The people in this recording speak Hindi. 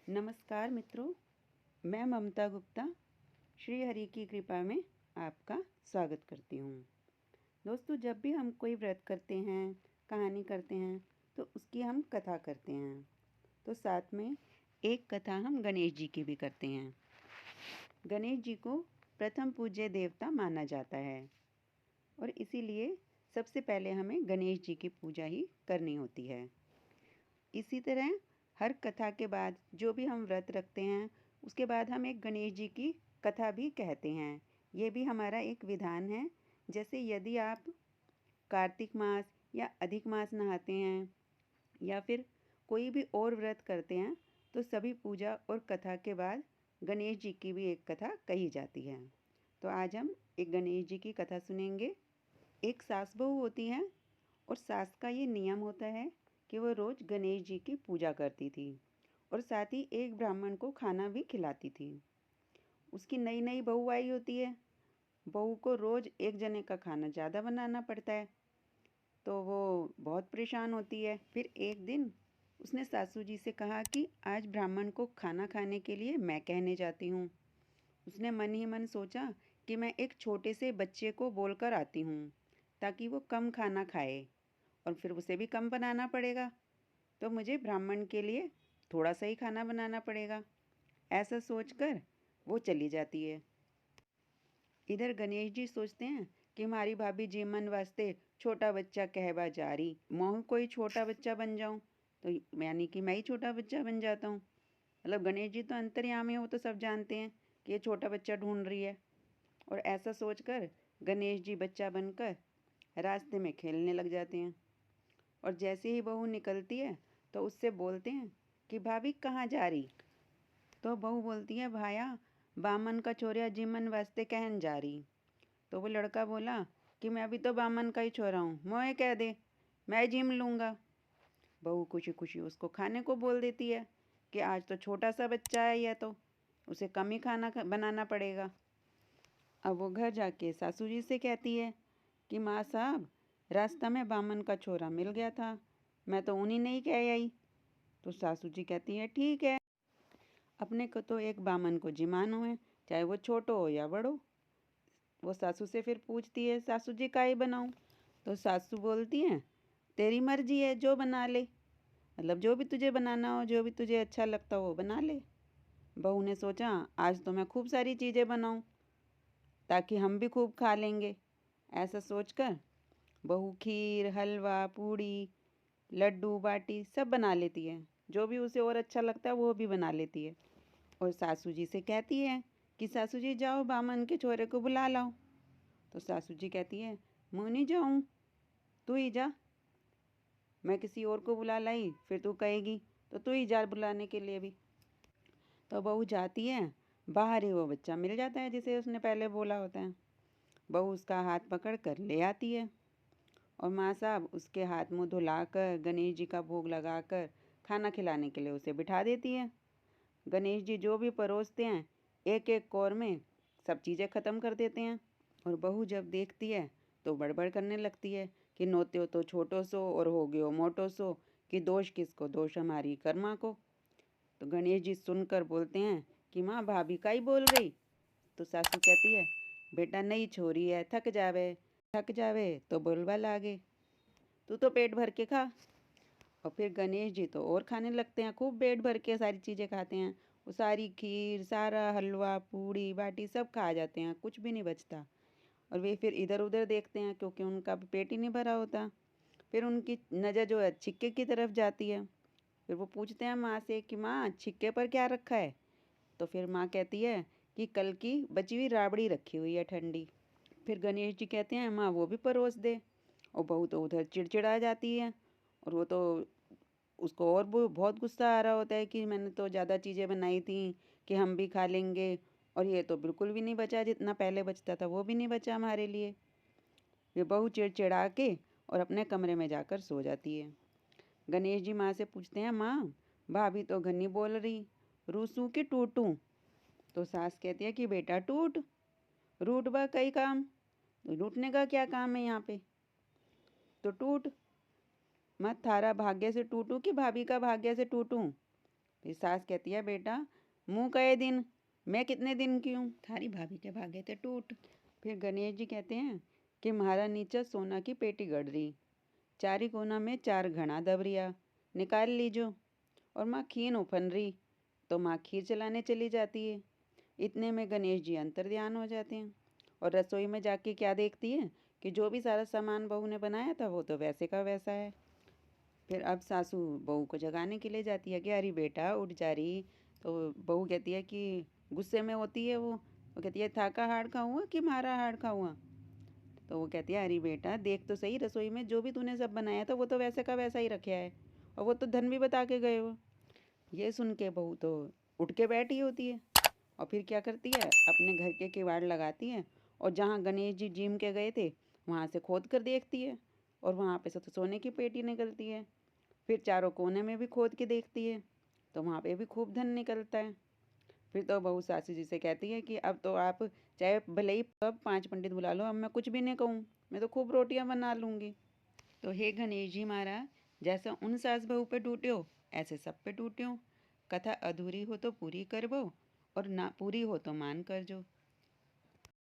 नमस्कार मित्रों, मैं ममता गुप्ता श्री हरि की कृपा में आपका स्वागत करती हूँ। दोस्तों, जब भी हम कोई व्रत करते हैं, कहानी करते हैं, तो उसकी हम कथा करते हैं। तो साथ में एक कथा हम गणेश जी की भी करते हैं। गणेश जी को प्रथम पूज्य देवता माना जाता है और इसीलिए सबसे पहले हमें गणेश जी की पूजा ही करनी होती है। इसी तरह हर कथा के बाद जो भी हम व्रत रखते हैं, उसके बाद हम एक गणेश जी की कथा भी कहते हैं। ये भी हमारा एक विधान है। जैसे यदि आप कार्तिक मास या अधिक मास नहाते हैं या फिर कोई भी और व्रत करते हैं, तो सभी पूजा और कथा के बाद गणेश जी की भी एक कथा कही जाती है। तो आज हम एक गणेश जी की कथा सुनेंगे। एक सास बहू होती है और सास का ये नियम होता है कि वो रोज गणेश जी की पूजा करती थी और साथ ही एक ब्राह्मण को खाना भी खिलाती थी। उसकी नई नई बहू आई होती है। बहू को रोज एक जने का खाना ज़्यादा बनाना पड़ता है, तो वो बहुत परेशान होती है। फिर एक दिन उसने सासू जी से कहा कि आज ब्राह्मण को खाना खाने के लिए मैं कहने जाती हूँ। उसने मन ही मन सोचा कि मैं एक छोटे से बच्चे को बोलकर आती हूँ ताकि वो कम खाना खाए और फिर उसे भी कम बनाना पड़ेगा, तो मुझे ब्राह्मण के लिए थोड़ा सा ही खाना बनाना पड़ेगा। ऐसा सोचकर वो चली जाती है। इधर गणेश जी सोचते हैं कि हमारी भाभी जीमन वास्ते छोटा बच्चा कहवा जा रही, मैं कोई छोटा बच्चा बन जाऊं, तो यानी कि मैं ही छोटा बच्चा बन जाता हूँ। मतलब गणेश जी तो अंतर्यामी है, वो तो सब जानते हैं कि ये छोटा बच्चा ढूंढ रही है। और ऐसा सोचकर गणेश जी बच्चा बनकर रास्ते में खेलने लग जाते हैं। और जैसे ही बहू निकलती है तो उससे बोलते हैं कि भाभी कहाँ जा रही। तो बहू बोलती है, भाया बामन का छोरिया जिमन वास्ते कहन जा रही। तो वो लड़का बोला कि मैं अभी तो बामन का ही छोरा हूँ, मोए कह दे, मैं जिम लूँगा। बहू खुशी खुशी उसको खाने को बोल देती है कि आज तो छोटा सा बच्चा है, यह तो उसे कम ही खाना बनाना पड़ेगा। अब वो घर जाके सासू जी से कहती है कि माँ साहब, रास्ता में बामन का छोरा मिल गया था, मैं तो उन्हीं नहीं कह आई। तो सासू जी कहती है, ठीक है, अपने को तो एक बामन को जिमानो है, चाहे वो छोटो हो या बड़ो। वो सासू से फिर पूछती है, सासू जी का ही बनाऊं? तो सासू बोलती हैं, तेरी मर्जी है, जो बना ले, मतलब जो भी तुझे बनाना हो, जो भी तुझे अच्छा लगता हो वो बना ले। बहू ने सोचा आज तो मैं खूब सारी चीज़ें बनाऊं ताकि हम भी खूब खा लेंगे। ऐसा सोचकर बहू खीर, हलवा, पूड़ी, लड्डू, बाटी सब बना लेती है। जो भी उसे और अच्छा लगता है वो भी बना लेती है। और सासू जी से कहती है कि सासू जी जाओ बामन के छोरे को बुला लाओ। तो सासू जी कहती है, मैं नहीं जाऊँ, तू ही जा, मैं किसी और को बुला लाई फिर तू कहेगी, तो तू ही जा बुलाने के लिए भी। तो बहू जाती है, बाहर ही वो बच्चा मिल जाता है जिसे उसने पहले बोला होता है। बहू उसका हाथ पकड़ कर ले आती है और माँ साहब उसके हाथ मुँह धुलाकर गणेश जी का भोग लगाकर खाना खिलाने के लिए उसे बिठा देती है। गणेश जी जो भी परोसते हैं एक एक कौर में सब चीज़ें ख़त्म कर देते हैं। और बहू जब देखती है तो बड़बड़ करने लगती है कि नोत्यो तो छोटो सो और हो गयो मोटो सो, कि दोष किसको, दोष हमारी कर्मा को। तो गणेश जी सुनकर बोलते हैं कि माँ भाभी का ही बोल रही। तो सासू कहती है, बेटा नई छोरी है, थक जावे तो बोलबा लागे, तू तो पेट भर के खा। और फिर गणेश जी तो और खाने लगते हैं, खूब पेट भर के सारी चीज़ें खाते हैं। वो सारी खीर, सारा हलवा, पूड़ी बाटी सब खा जाते हैं, कुछ भी नहीं बचता। और वे फिर इधर उधर देखते हैं क्योंकि उनका पेट ही नहीं भरा होता। फिर उनकी नज़र जो है छिक्के की तरफ जाती है। फिर वो पूछते हैं माँ से कि माँ छिक्के पर क्या रखा है। तो फिर माँ कहती है कि कल की बची हुई राबड़ी रखी हुई है ठंडी। फिर गणेश जी कहते हैं माँ वो भी परोस दे। और बहू तो उधर चिड़चिड़ा जाती है और वो तो उसको और वो बहुत गुस्सा आ रहा होता है कि मैंने तो ज़्यादा चीज़ें बनाई थी कि हम भी खा लेंगे और ये तो बिल्कुल भी नहीं बचा, जितना पहले बचता था वो भी नहीं बचा हमारे लिए। वे बहू चिड़चिड़ा के और अपने कमरे में जाकर सो जाती है। गणेश जी माँ से पूछते हैं, माँ भाभी तो घनी बोल रही, रूसू की टूटूं? तो सास कहती है कि बेटा टूट, रूठ बा कई काम, तो रूठने का क्या काम है यहाँ पे, तो टूट मत, थारा भाग्य से टूटूं कि भाभी का भाग्य से टूटूं? फिर सास कहती है, बेटा मुँह कए दिन, मैं कितने दिन की हूँ, थारी भाभी के भागे थे टूट। फिर गणेश जी कहते हैं कि म्हारा नीचा सोना की पेटी गड़ रही, चारी कोना में चार घड़ा दब रिया, निकाल लीजो। और माँ खीन उफन रही, तो माँ खीर चलाने चली जाती है। इतने में गणेश जी अंतर्ध्यान हो जाते हैं और रसोई में जाके क्या देखती है कि जो भी सारा सामान बहू ने बनाया था वो तो वैसे का वैसा है। फिर अब सासू बहू को जगाने के लिए जाती है कि अरे बेटा उठ जा रही। तो बहू कहती है कि गुस्से में होती है वो कहती है, थाका हाड़ का हुआ कि मारा हाड़ का हुआ। तो वो कहती है, अरे बेटा देख तो सही, रसोई में जो भी तूने सब बनाया था वो तो वैसे का वैसा ही रखा है, और वो तो धन भी बता के गए हो। ये सुन के बहू तो उठ के बैठी होती है और फिर क्या करती है, अपने घर के किवाड़ लगाती है और जहाँ गणेश जी जिम के गए थे वहाँ से खोद कर देखती है और वहाँ पे से तो सोने की पेटी निकलती है। फिर चारों कोने में भी खोद के देखती है तो वहाँ पे भी खूब धन निकलता है। फिर तो बहू सासू जी से कहती है कि अब तो आप चाहे भले ही अब 5 पंडित बुला लो, अब मैं कुछ भी नहीं कहूँ, मैं तो खूब रोटियां बना लूँगी। तो हे गणेश जी महाराज, जैसा उन सास बहू पे टूटे हो ऐसे सब पे टूटे हो। कथा अधूरी हो तो पूरी कर वो, और ना पूरी हो तो मान कर जो।